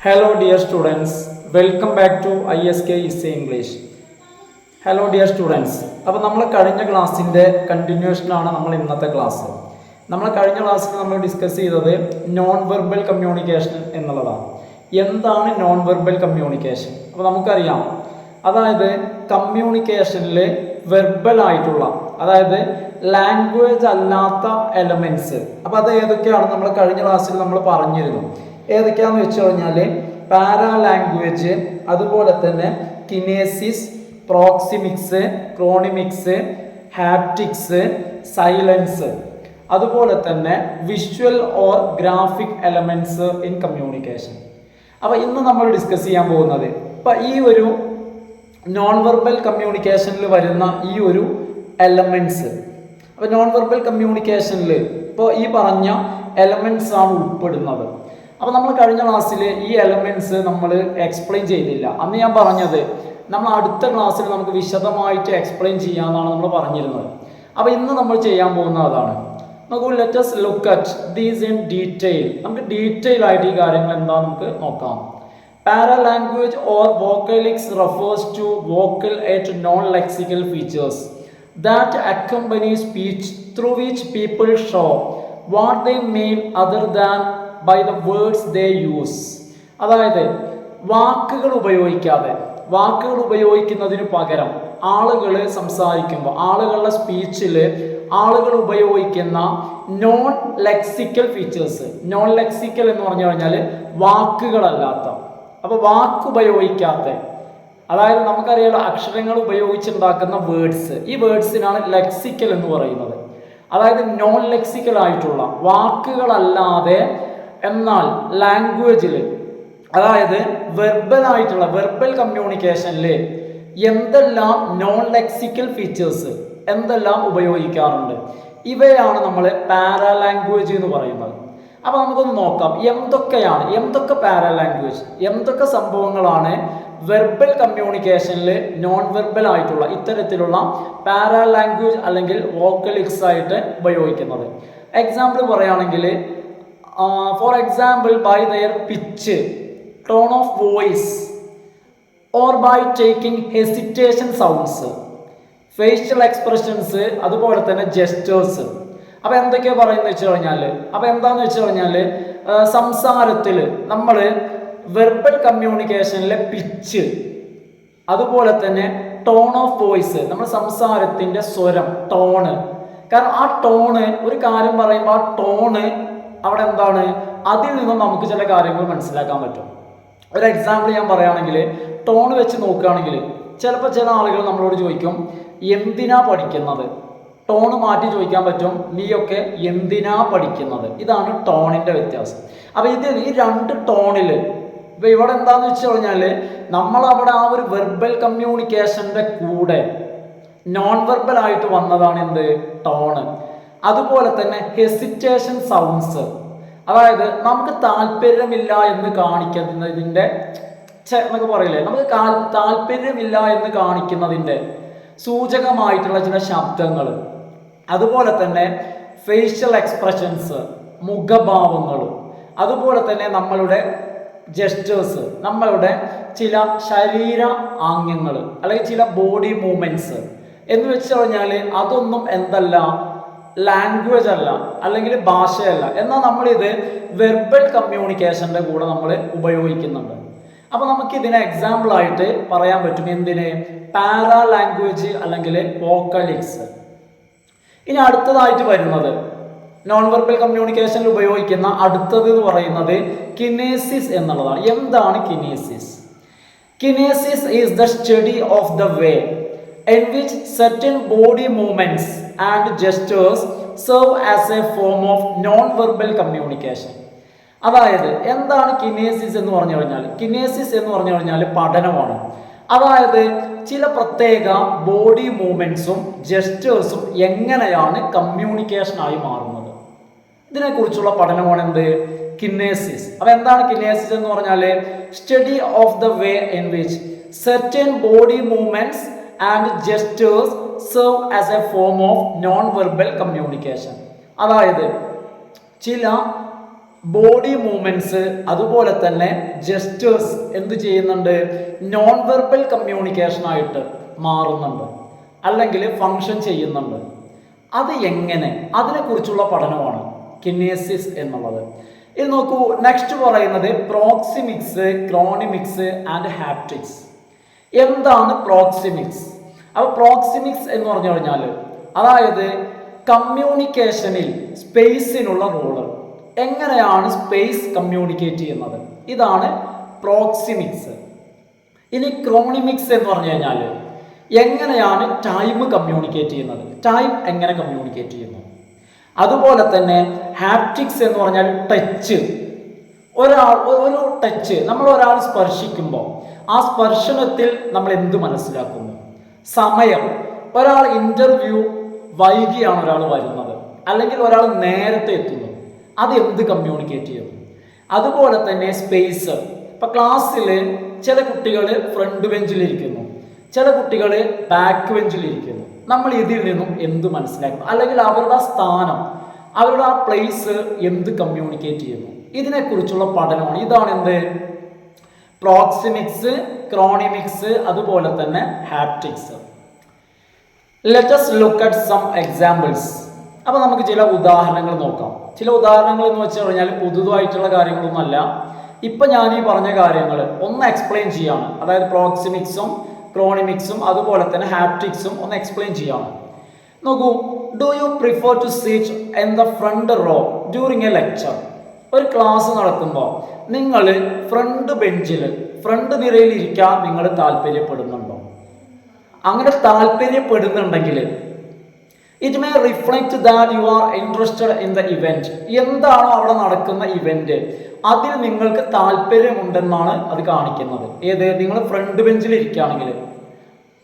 Hello dear students, welcome back to ISK ISA English. Hello dear students. അപ്പോൾ നമ്മൾ കഴിഞ്ഞ ക്ലാസ്സിൻ്റെ കണ്ടിന്യൂഷനാണ് നമ്മൾ ഇന്നത്തെ ക്ലാസ്. നമ്മൾ കഴിഞ്ഞ ക്ലാസ്സിൽ നമ്മൾ ഡിസ്കസ് ചെയ്തത് നോൺ വെർബൽ കമ്മ്യൂണിക്കേഷൻ എന്നുള്ളതാണ്. എന്താണ് നോൺ വെർബൽ കമ്മ്യൂണിക്കേഷൻ? അപ്പോൾ നമുക്കറിയാം, അതായത് കമ്മ്യൂണിക്കേഷനിൽ വെർബൽ ആയിട്ടുള്ള, അതായത് ലാംഗ്വേജ് അല്ലാത്ത എലമെൻറ്റ്സ്. അപ്പോൾ അത് ഏതൊക്കെയാണ് നമ്മൾ കഴിഞ്ഞ ക്ലാസ്സിൽ നമ്മൾ പറഞ്ഞിരുന്നു. ഏതൊക്കെയാണെന്ന് വെച്ച് കഴിഞ്ഞാൽ പാരാ ലാംഗ്വേജ്, അതുപോലെ തന്നെ കിനേസിസ്, പ്രോക്സിമിക്സ്, ക്രോണിമിക്സ്, ഹാപ്റ്റിക്സ്, സൈലൻസ്, അതുപോലെ തന്നെ visual or graphic elements in communication. അപ്പോൾ ഇന്ന് നമ്മൾ ഡിസ്കസ് ചെയ്യാൻ പോകുന്നത് ഇപ്പം ഈ ഒരു നോൺ വെർബൽ കമ്മ്യൂണിക്കേഷനിൽ വരുന്ന ഈ ഒരു എലമെൻറ്റ്സ്. അപ്പോൾ നോൺ വെർബൽ കമ്മ്യൂണിക്കേഷനിൽ ഇപ്പോൾ ഈ പറഞ്ഞ എലമെൻറ്റ്സ് ആണ് ഉൾപ്പെടുന്നത്. അപ്പോൾ നമ്മൾ കഴിഞ്ഞ ക്ലാസ്സിൽ ഈ എലമെൻറ്റ്സ് നമ്മൾ എക്സ്പ്ലെയിൻ ചെയ്തില്ല. അന്ന് ഞാൻ പറഞ്ഞത് നമ്മൾ അടുത്ത ക്ലാസ്സിൽ നമുക്ക് വിശദമായിട്ട് എക്സ്പ്ലെയിൻ ചെയ്യാമെന്നാണ് നമ്മൾ പറഞ്ഞിരുന്നത്. അപ്പോൾ ഇന്ന് നമ്മൾ ചെയ്യാൻ പോകുന്നത് അതാണ്. നമുക്ക് let us look at these in detail. നമുക്ക് ഡീറ്റെയിൽ ആയിട്ട് ഈ കാര്യങ്ങൾ എന്താ നമുക്ക് നോക്കാം. Paralanguage or vocalics refers to vocal and non-lexical features that accompany speech through which people show what they mean other than by the words they use. അതായത് വാക്കുകൾ ഉപയോഗിക്കുന്നതിന് പകരം ആളുകൾ സംസാരിക്കുമ്പോൾ, ആളുകളുടെ സ്പീച്ചിൽ ആളുകൾ ഉപയോഗിക്കുന്ന non lexical features. Non lexical എന്ന് പറഞ്ഞു കഴിഞ്ഞാൽ വാക്കുകളല്ലാത്ത, അപ്പോൾ വാക്കുപയോഗിക്കാത്ത, അതായത് നമുക്കറിയാലോ അക്ഷരങ്ങൾ ഉപയോഗിച്ചുണ്ടാക്കുന്ന വേർഡ്സ്, ഈ വേർഡ്സിനാണ് ലെക്സിക്കൽ എന്ന് പറയുന്നത്. അതായത് നോൺ ലെക്സിക്കൽ ആയിട്ടുള്ള വാക്കുകളല്ലാതെ, എന്നാൽ ലാംഗ്വേജിൽ, അതായത് വെർബൽ കമ്മ്യൂണിക്കേഷനിൽ എന്തെല്ലാം നോൺ ലെക്സിക്കൽ ഫീച്ചേഴ്സ് എന്തെല്ലാം ഉപയോഗിക്കാറുണ്ട്, ഇവയാണ് നമ്മൾ പാരാലാംഗ്വേജ് എന്ന് പറയുന്നത്. അപ്പോൾ നമുക്കൊന്ന് നോക്കാം എന്തൊക്കെ പാരാലാംഗ്വേജ്, എന്തൊക്കെ സംഭവങ്ങളാണ് വെർബൽ കമ്മ്യൂണിക്കേഷനിൽ നോൺ വെർബൽ ആയിട്ടുള്ള ഇത്തരത്തിലുള്ള പാരാലാംഗ്വേജ് അല്ലെങ്കിൽ വോക്കലിക്സ് ആയിട്ട് ഉപയോഗിക്കുന്നത്. എക്സാമ്പിൾ പറയുകയാണെങ്കിൽ, for example by their pitch, tone of voice, or by taking hesitation sounds, facial expressions, അതുപോലെ തന്നെ ജെസ്റ്റേഴ്സ്. അപ്പോൾ എന്തൊക്കെയാണ് പറയുന്നത് വെച്ച് കഴിഞ്ഞാൽ, അപ്പോൾ എന്താണെന്ന് വെച്ച് കഴിഞ്ഞാൽ സംസാരത്തിൽ നമ്മൾ വെർബൽ കമ്മ്യൂണിക്കേഷനിലെ പിച്ച്, അതുപോലെ തന്നെ ടോൺ ഓഫ് വോയിസ്, നമ്മൾ സംസാരത്തിൻ്റെ സ്വരം, ടോണ്. കാരണം ആ ടോണ്, ഒരു കാര്യം പറയുമ്പോൾ ആ ടോണ് അവിടെ എന്താണ്, അതിൽ നിന്നും നമുക്ക് ചില കാര്യങ്ങൾ മനസ്സിലാക്കാൻ പറ്റും. ഒരു എക്സാമ്പിൾ ഞാൻ പറയുകയാണെങ്കിൽ, ടോൺ വെച്ച് നോക്കുകയാണെങ്കിൽ ചിലപ്പോൾ ചില ആളുകൾ നമ്മളോട് ചോദിക്കും എന്തിനാ പഠിക്കുന്നത്. ടോണ് മാറ്റി ചോദിക്കാൻ പറ്റും, നീയൊക്കെ എന്തിനാ പഠിക്കുന്നത്. ഇതാണ് ടോണിൻ്റെ വ്യത്യാസം. അപ്പോൾ ഈ രണ്ട് ടോണിൽ ഇപ്പം ഇവിടെ എന്താണെന്ന് വെച്ച് കഴിഞ്ഞാൽ, നമ്മളവിടെ ആ ഒരു വെർബൽ കമ്മ്യൂണിക്കേഷൻ്റെ കൂടെ നോൺ വെർബൽ ആയിട്ട് വന്നതാണ് എന്ത്, ടോണ്. അതുപോലെ തന്നെ ഹെസിറ്റേഷൻ സൗണ്ട്സ്, അതായത് നമുക്ക് താല്പര്യമില്ല എന്ന് കാണിക്കുന്നതിൻ്റെ എന്നൊക്കെ പറയില്ലേ, നമുക്ക് താല്പര്യമില്ല എന്ന് കാണിക്കുന്നതിൻ്റെ സൂചകമായിട്ടുള്ള ചില ശബ്ദങ്ങൾ. അതുപോലെ തന്നെ ഫേഷ്യൽ എക്സ്പ്രഷൻസ്, മുഖഭാവങ്ങൾ, അതുപോലെ തന്നെ നമ്മളുടെ ജെസ്റ്റേഴ്സ്, നമ്മളുടെ ചില ശരീര ആംഗ്യങ്ങൾ അല്ലെങ്കിൽ ചില ബോഡി മൂവ്മെൻറ്റ്സ് എന്ന് വെച്ച് കഴിഞ്ഞാൽ അതൊന്നും എന്തല്ല, ലാംഗ്വേജ് അല്ല, അല്ലെങ്കിൽ ഭാഷയല്ല. എന്നാൽ നമ്മളിത് വെർബൽ കമ്മ്യൂണിക്കേഷൻ്റെ കൂടെ നമ്മൾ ഉപയോഗിക്കുന്നുണ്ട്. അപ്പോൾ നമുക്ക് ഇതിനെ എക്സാമ്പിളായിട്ട് പറയാൻ പറ്റും. എന്തിന്? പാരാ ലാംഗ്വേജ് അല്ലെങ്കിൽ വോക്കലിക്സ്. ഇനി അടുത്തതായിട്ട് വരുന്നത് നോൺ വെർബൽ കമ്മ്യൂണിക്കേഷനിൽ ഉപയോഗിക്കുന്ന അടുത്തത് എന്ന് പറയുന്നത് കിനേസിസ് എന്നുള്ളതാണ്. എന്താണ് kinesis? Kinesis is the study of the way in which certain body movements and gestures serve as a form of non-verbal communication. അതായത് എന്താണ് കിനേസിസ് എന്ന് പറഞ്ഞു കഴിഞ്ഞാൽ? കിനേസിസ് എന്ന് പറഞ്ഞു കഴിഞ്ഞാൽ പഠനമാണ്. അതായത് ചില പ്രത്യേക ബോഡി മൂവ്മെൻറ്റ്സും ജെസ്റ്റേഴ്സും എങ്ങനെയാണ് കമ്മ്യൂണിക്കേഷനായി മാറുന്നത്, ഇതിനെക്കുറിച്ചുള്ള പഠനമാണ് എന്ത്, കിനേസിസ്. അപ്പോൾ എന്താണ് കിനേസിസ് എന്ന് പറഞ്ഞാൽ? Study of the way in which certain body movements and gestures serve as a form of non-verbal communication. അതായത് ചില ബോഡി മൂവ്മെന്റ്സ് അതുപോലെ തന്നെ ജെസ്റ്റേഴ്സ് എന്ത് ചെയ്യുന്നുണ്ട്, നോൺ വെർബൽ കമ്മ്യൂണിക്കേഷൻ ആയിട്ട് മാറുന്നുണ്ട് അല്ലെങ്കിൽ ഫങ്ഷൻ ചെയ്യുന്നുണ്ട്. അത് എങ്ങനെ, അതിനെക്കുറിച്ചുള്ള പഠനമാണ് കിനേസിസ് എന്നുള്ളത്. ഇത് നോക്കൂ, നെക്സ്റ്റ് പറയുന്നത് പ്രോക്സിമിക്സ്, ക്രോണിമിക്സ് ആൻഡ് ഹാപ്റ്റിക്സ്. എന്താണ് പ്രോക്സിമിക്സ്? അപ്പോൾ പ്രോക്സിമിക്സ് എന്ന് പറഞ്ഞു കഴിഞ്ഞാൽ അതായത് കമ്മ്യൂണിക്കേഷനിൽ സ്പേസിനുള്ള റോള്, എങ്ങനെയാണ് സ്പേസ് കമ്മ്യൂണിക്കേറ്റ് ചെയ്യുന്നത്, ഇതാണ് പ്രോക്സിമിക്സ്. ഇനി ക്രോണിമിക്സ് എന്ന് പറഞ്ഞു കഴിഞ്ഞാൽ എങ്ങനെയാണ് ടൈം കമ്മ്യൂണിക്കേറ്റ് ചെയ്യുന്നത്, ടൈം എങ്ങനെ കമ്മ്യൂണിക്കേറ്റ് ചെയ്യുന്നു. അതുപോലെ തന്നെ ഹാപ്റ്റിക്സ് എന്ന് പറഞ്ഞാൽ ടച്ച്, ഒരു ടച്ച്, നമ്മൾ ഒരാൾ സ്പർശിക്കുമ്പോൾ ആ സ്പർശനത്തിൽ നമ്മൾ എന്ത് മനസ്സിലാക്കുന്നു. സമയം, ഒരാൾ ഇന്റർവ്യൂ വൈകിയാണ് ഒരാൾ വരുന്നത് അല്ലെങ്കിൽ ഒരാൾ നേരത്തെ എത്തുന്നു, അത് എന്ത് കമ്മ്യൂണിക്കേറ്റ് ചെയ്യുന്നു. അതുപോലെ തന്നെ സ്പേസ്, ഇപ്പം ക്ലാസ്സിൽ ചില കുട്ടികൾ ഫ്രണ്ട് ബെഞ്ചിലിരിക്കുന്നു, ചില കുട്ടികൾ ബാക്ക് ബെഞ്ചിലിരിക്കുന്നു. നമ്മൾ ഇതിൽ നിന്നും എന്ത് മനസ്സിലാക്കുന്നു, അല്ലെങ്കിൽ അവരുടെ സ്ഥാനം, അവരുടെ ആ പ്ലേസ് എന്ത് കമ്മ്യൂണിക്കേറ്റ് ചെയ്യുന്നു, ഇതിനെക്കുറിച്ചുള്ള പഠനമാണ്. ഇതാണ് എന്ത് പ്രോക്സിമിക്സ്, ക്രോണിമിക്സ്, അതുപോലെ തന്നെ haptics. Let us look at some examples. അപ്പോൾ നമുക്ക് ചില ഉദാഹരണങ്ങൾ നോക്കാം. ചില ഉദാഹരണങ്ങൾ എന്ന് വെച്ച് കഴിഞ്ഞാൽ പുതുതായിട്ടുള്ള കാര്യങ്ങളൊന്നുമല്ല. ഇപ്പം ഞാൻ ഈ പറഞ്ഞ കാര്യങ്ങൾ ഒന്ന് എക്സ്പ്ലെയിൻ ചെയ്യാണ്, അതായത് പ്രോക്സിമിക്സും ക്രോണിമിക്സും അതുപോലെ തന്നെ ഹാപ്റ്റിക്സും ഒന്ന് എക്സ്പ്ലെയിൻ ചെയ്യാണ്. നോക്കൂ, do you prefer to sit in the front row during a lecture? ഒരു ക്ലാസ് നടക്കുമ്പോൾ നിങ്ങൾ ഫ്രണ്ട് ബെഞ്ചിൽ, ഫ്രണ്ട് നിരയിൽ ഇരിക്കാൻ നിങ്ങൾ താല്പര്യപ്പെടുന്നുണ്ടോ? അങ്ങനെ താല്പര്യപ്പെടുന്നുണ്ടെങ്കിൽ it may reflect that you are interested in the event. എന്താണോ അവിടെ നടക്കുന്ന ഇവന്റ്, അതിൽ നിങ്ങൾക്ക് താല്പര്യമുണ്ടെന്നാണ് അത് കാണിക്കുന്നത്. ഏത്, നിങ്ങൾ ഫ്രണ്ട് ബെഞ്ചിൽ ഇരിക്കുകയാണെങ്കിൽ,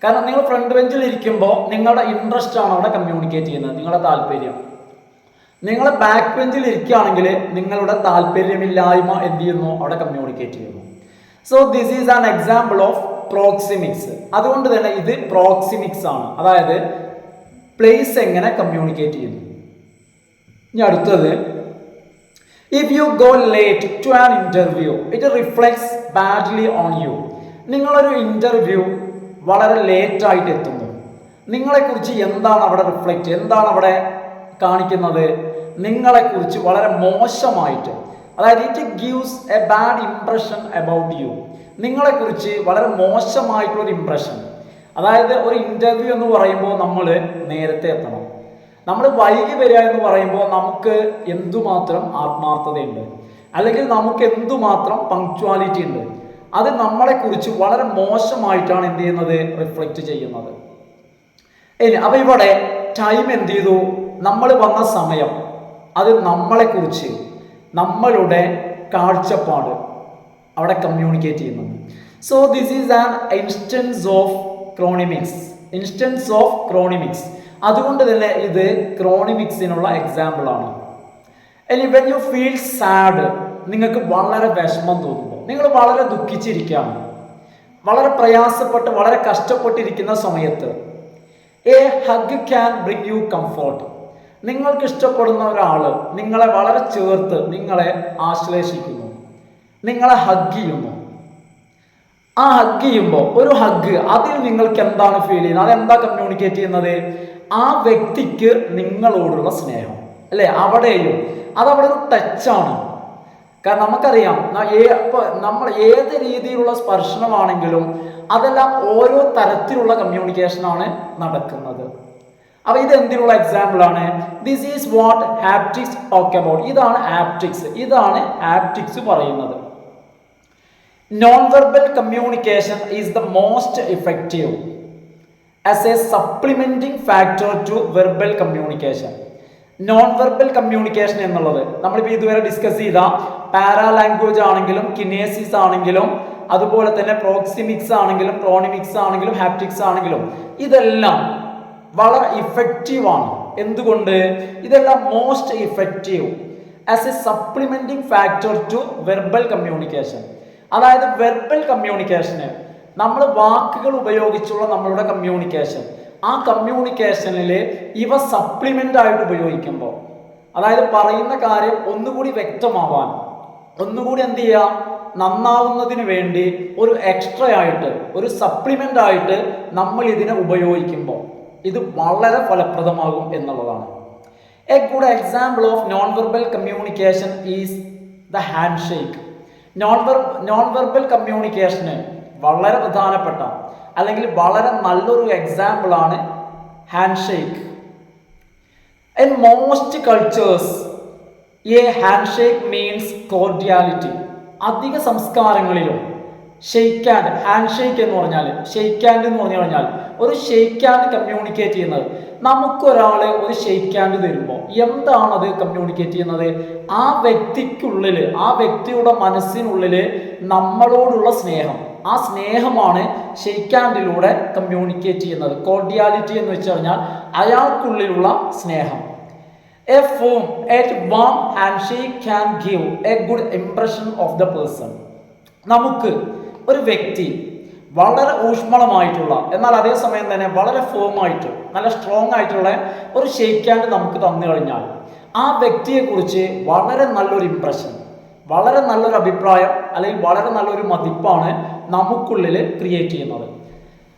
കാരണം നിങ്ങൾ ഫ്രണ്ട് ബെഞ്ചിൽ ഇരിക്കുമ്പോൾ നിങ്ങളുടെ ഇൻട്രസ്റ്റ് ആണ് അവിടെ കമ്മ്യൂണിക്കേറ്റ് ചെയ്യുന്നത്, നിങ്ങളുടെ താല്പര്യം. നിങ്ങൾ ബാക്ക് ബെഞ്ചിൽ ഇരിക്കുകയാണെങ്കിൽ നിങ്ങളുടെ താല്പര്യമില്ലായ്മ എന്ത് ചെയ്യുന്നു, അവിടെ കമ്മ്യൂണിക്കേറ്റ് ചെയ്യുന്നു. So this is an example of proxemics. അതുകൊണ്ട് തന്നെ ഇത് പ്രോക്സിമിക്സ് ആണ്, അതായത് പ്ലേസ് എങ്ങനെ കമ്മ്യൂണിക്കേറ്റ് ചെയ്യുന്നു. ഇനി അടുത്തത്, if you go late to an interview it reflects badly on you. നിങ്ങളൊരു ഇന്റർവ്യൂ വളരെ ലേറ്റ് ആയിട്ട് എത്തുന്നു, നിങ്ങളെക്കുറിച്ച് എന്താണ് അവിടെ റിഫ്ലക്റ്റ്, എന്താണ് അവിടെ കാണിക്കുന്നത്, നിങ്ങളെക്കുറിച്ച് വളരെ മോശമായിട്ട്, അതായത് it gives A bad impression about you. നിങ്ങളെക്കുറിച്ച് വളരെ മോശമായിട്ടുള്ളൊരു ഇംപ്രഷൻ. അതായത് ഒരു ഇൻ്റർവ്യൂ എന്ന് പറയുമ്പോൾ നമ്മൾ നേരത്തെ എത്തണം, നമ്മൾ വൈകി വരിക എന്ന് പറയുമ്പോൾ നമുക്ക് എന്തുമാത്രം ആത്മാർത്ഥതയുണ്ട്, അല്ലെങ്കിൽ നമുക്ക് എന്തുമാത്രം പങ്ക്ച്വാലിറ്റി ഉണ്ട്, അത് നമ്മളെക്കുറിച്ച് വളരെ മോശമായിട്ടാണ് എന്ത് ചെയ്യുന്നത്, റിഫ്ലക്റ്റ് ചെയ്യുന്നത്. അപ്പോൾ ഇവിടെ ടൈം എന്ത് ചെയ്തു, നമ്മൾ വന്ന സമയം, അത് നമ്മളെക്കുറിച്ച്, നമ്മളുടെ കാഴ്ചപ്പാട് അവിടെ കമ്മ്യൂണിക്കേറ്റ് ചെയ്യുന്നുണ്ട്. So this is an instance of chronemics. അതുകൊണ്ട് തന്നെ ഇത് ക്രോണിമിക്സിനുള്ള എക്സാമ്പിൾ ആണ്. ഇനി വെൻ യു ഫീൽ സാഡ്, നിങ്ങൾക്ക് വളരെ വിഷമം തോന്നുമ്പോൾ, നിങ്ങൾ വളരെ ദുഃഖിച്ചിരിക്കുകയാണ്, വളരെ പ്രയാസപ്പെട്ട് വളരെ കഷ്ടപ്പെട്ടിരിക്കുന്ന സമയത്ത് A hug can bring you comfort. നിങ്ങൾക്ക് ഇഷ്ടപ്പെടുന്ന ഒരാൾ നിങ്ങളെ വളരെ ചേർത്ത് നിങ്ങളെ ആശ്ലേഷിക്കുന്നു, നിങ്ങളെ ഹഗ് ചെയ്യുന്നു. ആ ഹഗ് ചെയ്യുമ്പോൾ ഒരു ഹഗ്, അതിൽ നിങ്ങൾക്ക് എന്താണ് ഫീൽ ചെയ്യുന്നത്, അതെന്താ കമ്മ്യൂണിക്കേറ്റ് ചെയ്യുന്നത്, ആ വ്യക്തിക്ക് നിങ്ങളോടുള്ള സ്നേഹം, അല്ലേ? അവിടെയും അതവിടെ ഒരു ടച്ചാണ്. കാരണം നമുക്കറിയാം, നമ്മൾ ഏത് രീതിയിലുള്ള സ്പർശനമാണെങ്കിലും അതെല്ലാം ഓരോ തരത്തിലുള്ള കമ്മ്യൂണിക്കേഷനാണ് നടക്കുന്നത്. അപ്പൊ ഇത് എന്തിനുള്ള എക്സാമ്പിൾ ആണ്? This is what haptics talk about. ഇതാണ് ഹാപ്റ്റിക്സ് പറയുന്നത്. Non verbal communication is the most effective as a supplementing factor to verbal communication. Non verbal communication എന്നുള്ളത് നമ്മളിപ്പോൾ ഇതുവരെ ഡിസ്കസ് ചെയ്ത പാരാ ലാംഗ്വേജ് ആണെങ്കിലും കിനേസിസ് ആണെങ്കിലും അതുപോലെ തന്നെ പ്രോക്സിമിക്സ് ആണെങ്കിലും ക്രോണിമിക്സ് ആണെങ്കിലും ഹാപ്റ്റിക്സ് ആണെങ്കിലും ഇതെല്ലാം വളരെ ഇഫക്റ്റീവ് ആണ്. എന്തുകൊണ്ട്? ഇതെല്ലാം most effective as a supplementing factor to verbal communication. അതായത് വെർബൽ കമ്മ്യൂണിക്കേഷന് നമ്മൾ വാക്കുകൾ ഉപയോഗിച്ചുള്ള നമ്മളുടെ കമ്മ്യൂണിക്കേഷൻ, ആ കമ്മ്യൂണിക്കേഷനിൽ ഇവ സപ്ലിമെന്റ് ആയിട്ട് ഉപയോഗിക്കുമ്പോൾ, അതായത് പറയുന്ന കാര്യം ഒന്നുകൂടി വ്യക്തമാവാൻ, ഒന്നുകൂടി എന്ത് ചെയ്യുക, നന്നാവുന്നതിന് വേണ്ടി ഒരു എക്സ്ട്രാ ആയിട്ട്, ഒരു സപ്ലിമെന്റ് ആയിട്ട് നമ്മൾ ഇതിനെ ഉപയോഗിക്കുമ്പോൾ ഇത് വളരെ ഫലപ്രദമാകും എന്നുള്ളതാണ്. A good example of non verbal communication is the handshake. Non verbal കമ്മ്യൂണിക്കേഷന് വളരെ പ്രധാനപ്പെട്ട അല്ലെങ്കിൽ വളരെ നല്ലൊരു എക്സാമ്പിൾ ആണ് handshake. In most cultures a handshake means cordiality. അധിക സംസ്കാരങ്ങളിലും ഷെയ്ക്ക് ഹാൻഡ്, ഹാൻഡ് ഷേക്ക് എന്ന് പറഞ്ഞാൽ, ഷെയ്ക്ക് ഹാൻഡ് എന്ന് പറഞ്ഞു കഴിഞ്ഞാൽ ഒരു ഷെയ്ക്ക് ഹാൻഡ് കമ്മ്യൂണിക്കേറ്റ് ചെയ്യുന്നത്. നമുക്കൊരാൾ ഒരു ഷെയ്ക്ക് ഹാൻഡ് തരുമ്പോൾ എന്താണത് കമ്മ്യൂണിക്കേറ്റ് ചെയ്യുന്നത്? ആ വ്യക്തിക്കുള്ളിൽ, ആ വ്യക്തിയുടെ മനസ്സിനുള്ളിൽ നമ്മളോടുള്ള സ്നേഹം, ആ സ്നേഹമാണ് ഷെയ്ക്ക് ഹാൻഡിലൂടെ കമ്മ്യൂണിക്കേറ്റ് ചെയ്യുന്നത്. കോർഡിയാലിറ്റി എന്ന് വെച്ച് കഴിഞ്ഞാൽ അയാൾക്കുള്ളിലുള്ള സ്നേഹം. A firm and warm handshake can give a good impression of the person. നമുക്ക് ഒരു വ്യക്തി വളരെ ഊഷ്മളമായിട്ടുള്ള എന്നാൽ അതേസമയം തന്നെ വളരെ ഫേമായിട്ട് നല്ല സ്ട്രോങ് ആയിട്ടുള്ള ഒരു ഷേക്ക് ഹാൻഡ് നമുക്ക് തന്നു കഴിഞ്ഞാൽ ആ വ്യക്തിയെക്കുറിച്ച് വളരെ നല്ലൊരു ഇംപ്രഷൻ, വളരെ നല്ലൊരു അഭിപ്രായം അല്ലെങ്കിൽ വളരെ നല്ലൊരു മതിപ്പാണ് നമുക്കുള്ളിൽ ക്രിയേറ്റ് ചെയ്യുന്നത്.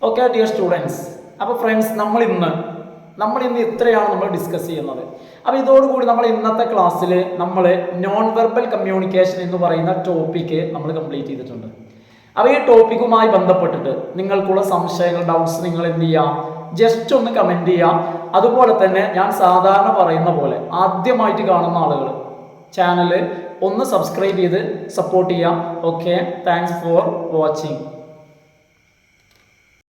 ഓക്കെ ഡിയർ സ്റ്റുഡൻസ്, അപ്പോൾ ഫ്രണ്ട്സ് നമ്മൾ ഇന്ന് ഇത്രയാണ് നമ്മൾ ഡിസ്കസ് ചെയ്യുന്നത്. അപ്പോൾ ഇതോടുകൂടി നമ്മൾ ഇന്നത്തെ ക്ലാസ്സിൽ നമ്മൾ നോൺ വെർബൽ കമ്മ്യൂണിക്കേഷൻ എന്ന് പറയുന്ന ടോപ്പിക്ക് നമ്മൾ കംപ്ലീറ്റ് ചെയ്തിട്ടുണ്ട്. അപ്പോൾ ഈ ടോപ്പിക്കുമായി ബന്ധപ്പെട്ടിട്ട് നിങ്ങൾക്കുള്ള സംശയങ്ങൾ, ഡൗട്ട്സ് നിങ്ങൾ എന്ത് ചെയ്യാം, ജസ്റ്റ് ഒന്ന് കമൻറ്റ് ചെയ്യാം. അതുപോലെ തന്നെ ഞാൻ സാധാരണ പറയുന്ന പോലെ ആദ്യമായിട്ട് കാണുന്ന ആളുകൾ ചാനൽ ഒന്ന് സബ്സ്ക്രൈബ് ചെയ്ത് സപ്പോർട്ട് ചെയ്യാം. Okay, thanks for watching.